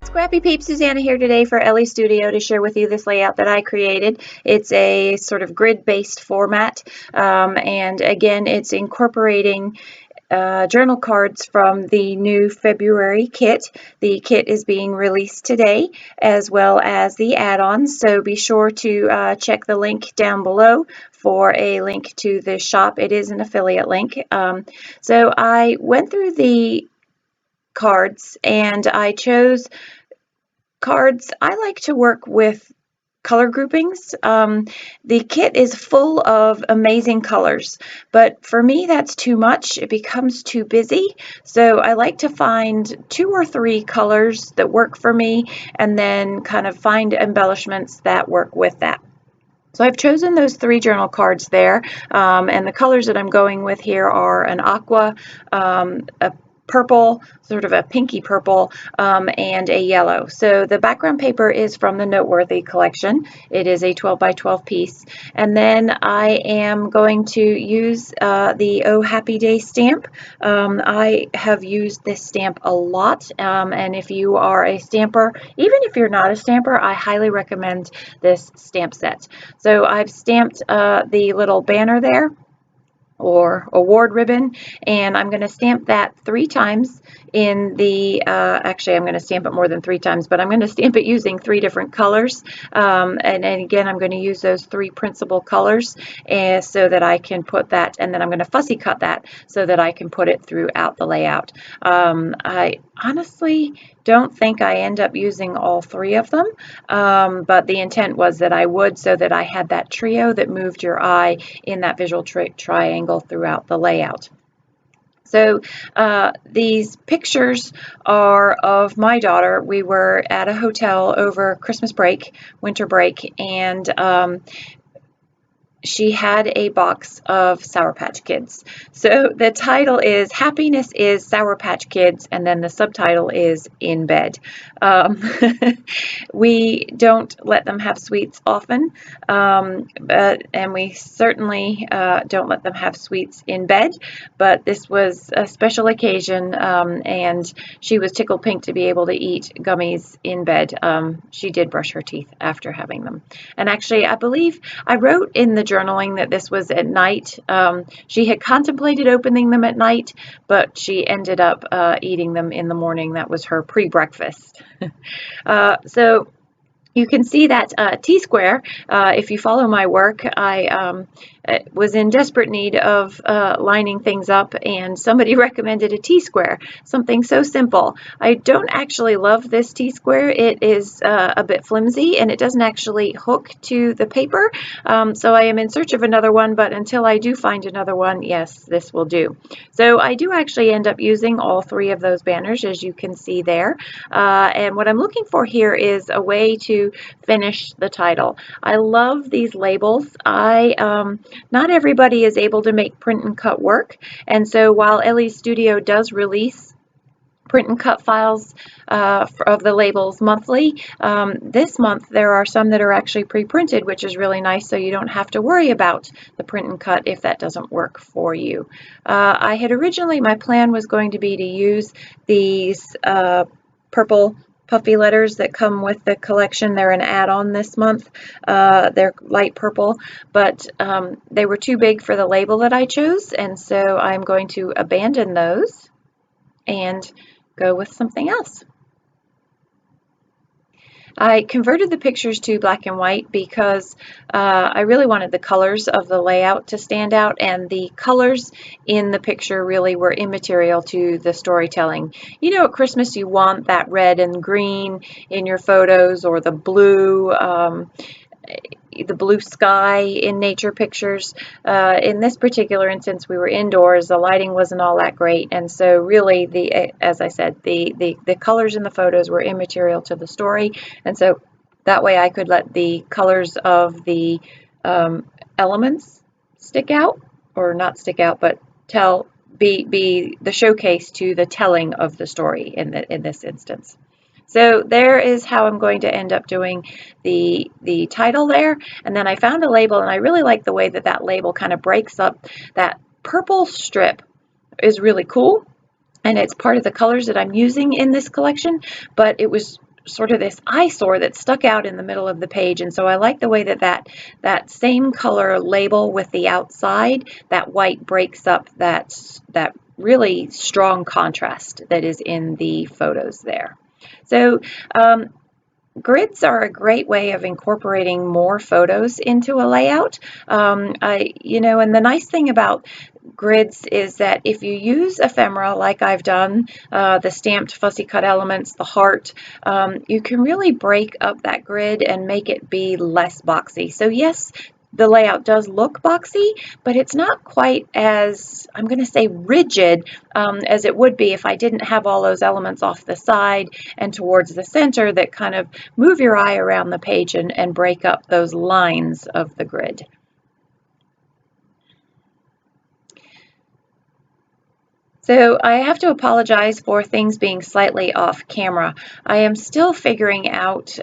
Scrappy Peep, Suzanna here today for Elle Studio to share with you this layout that I created. It's a sort of grid-based format, and again, it's incorporating journal cards from the new February kit. The kit is being released today, as well as the add-ons, so be sure to check the link down below for a link to the shop. It is an affiliate link. So I went through the cards and I chose cards. I like to work with color groupings. The kit is full of amazing colors, but for me that's too much. It becomes too busy. So I like to find 2 or 3 colors that work for me and then kind of find embellishments that work with that. So I've chosen those 3 journal cards there, and the colors that I'm going with here are an aqua, a purple, sort of a pinky purple, and a yellow. So the background paper is from the Noteworthy collection. It is a 12 by 12 piece. And then I am going to use the Oh Happy Day stamp. I have used this stamp a lot, and if you are a stamper, even if you're not a stamper, I highly recommend this stamp set. So I've stamped the little banner there, or award ribbon, and I'm going to stamp that 3 times in the actually I'm going to stamp it more than 3 times, but I'm going to stamp it using 3 different colors, and again I'm going to use those 3 principal colors so that I can put that, and then I'm going to fussy cut that so that I can put it throughout the layout. I honestly don't think I end up using all 3 of them, but the intent was that I would, so that I had that trio that moved your eye in that visual triangle throughout the layout. So these pictures are of my daughter. We were at a hotel over Christmas break, winter break, and she had a box of Sour Patch Kids. So the title is Happiness is Sour Patch Kids, and then the subtitle is In Bed. We don't let them have sweets often, and we certainly don't let them have sweets in bed, but this was a special occasion, and she was tickled pink to be able to eat gummies in bed. She did brush her teeth after having them. And actually, I believe I wrote in the journaling that this was at night. She had contemplated opening them at night, but she ended up eating them in the morning. That was her pre-breakfast. So you can see that T-square. If you follow my work, I was in desperate need of lining things up, and somebody recommended a T-square, something so simple. I don't actually love this T-square. It is a bit flimsy, and it doesn't actually hook to the paper, so I am in search of another one, but until I do find another one, yes, this will do. So I do actually end up using all 3 of those banners, as you can see there, and what I'm looking for here is a way to finish the title. I love these labels. Not everybody is able to make print and cut work, and so while Elle Studio does release print and cut files of the labels monthly, this month there are some that are actually pre-printed, which is really nice, so you don't have to worry about the print and cut if that doesn't work for you. I had originally, my plan was going to be to use these purple puffy letters that come with the collection. They're an add-on this month. They're light purple, but they were too big for the label that I chose, and so I'm going to abandon those and go with something else. I converted the pictures to black and white because I really wanted the colors of the layout to stand out, and the colors in the picture really were immaterial to the storytelling. You know, at Christmas you want that red and green in your photos, or the blue sky in nature pictures. In this particular instance, we were indoors, the lighting wasn't all that great, and so really, as I said, the colors in the photos were immaterial to the story, and so that way I could let the colors of the elements stick out, or not stick out, but be the showcase to the telling of the story in this instance. So there is how I'm going to end up doing the title there. And then I found a label, and I really like the way that that label kind of breaks up. That purple strip is really cool, and it's part of the colors that I'm using in this collection, but it was sort of this eyesore that stuck out in the middle of the page. And so I like the way that same color label with the outside, that white breaks up that really strong contrast that is in the photos there. So grids are a great way of incorporating more photos into a layout. And the nice thing about grids is that if you use ephemera like I've done, the stamped fussy cut elements, the heart, you can really break up that grid and make it be less boxy. So yes, the layout does look boxy, but it's not quite as, I'm going to say, rigid as it would be if I didn't have all those elements off the side and towards the center that kind of move your eye around the page and break up those lines of the grid. So I have to apologize for things being slightly off camera. I am still figuring out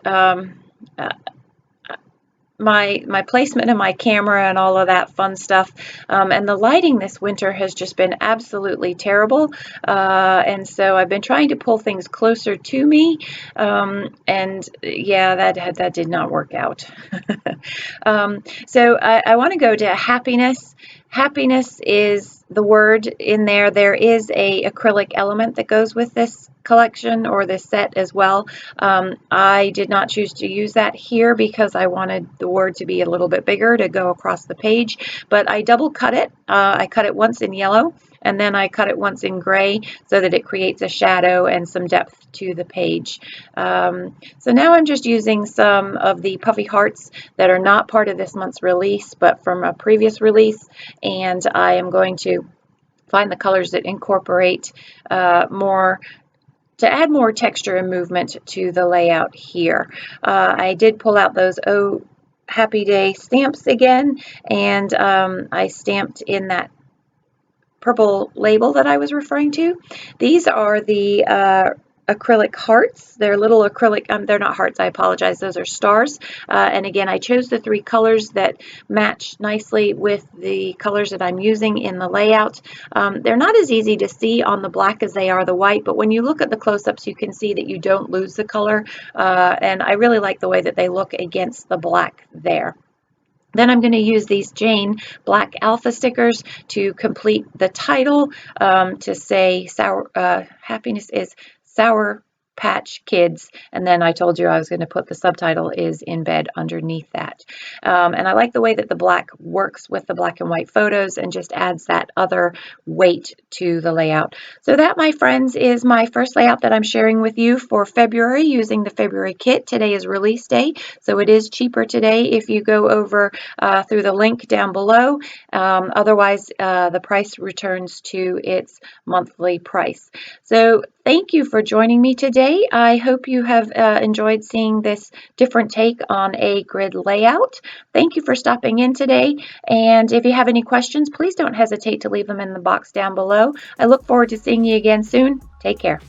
my placement of my camera and all of that fun stuff, and the lighting this winter has just been absolutely terrible, and so I've been trying to pull things closer to me, and yeah, that did not work out. So I want to go to happiness. Happiness is the word in there. There is a acrylic element that goes with this collection or this set as well. I did not choose to use that here because I wanted the word to be a little bit bigger to go across the page, but I double cut it. I cut it once in yellow and then I cut it once in gray so that it creates a shadow and some depth to the page. So now I'm just using some of the puffy hearts that are not part of this month's release but from a previous release, and I am going to find the colors that incorporate more, to add more texture and movement to the layout here. I did pull out those Oh Happy Day stamps again, and I stamped in that purple label that I was referring to. These are the acrylic hearts. They're little acrylic, they're not hearts, I apologize, those are stars. And again, I chose the three colors that match nicely with the colors that I'm using in the layout. They're not as easy to see on the black as they are the white, but when you look at the close-ups, you can see that you don't lose the color. And I really like the way that they look against the black there. Then I'm going to use these Jane Black Alpha stickers to complete the title, to say happiness is Sour Patch Kids, and then I told you I was going to put the subtitle is in bed underneath that. And I like the way that the black works with the black and white photos and just adds that other weight to the layout. So that, my friends, is my first layout that I'm sharing with you for February using the February kit. Today is release day, so it is cheaper today if you go over through the link down below. Otherwise, the price returns to its monthly price. So thank you for joining me today. I hope you have enjoyed seeing this different take on a grid layout. Thank you for stopping in today. And if you have any questions, please don't hesitate to leave them in the box down below. I look forward to seeing you again soon. Take care.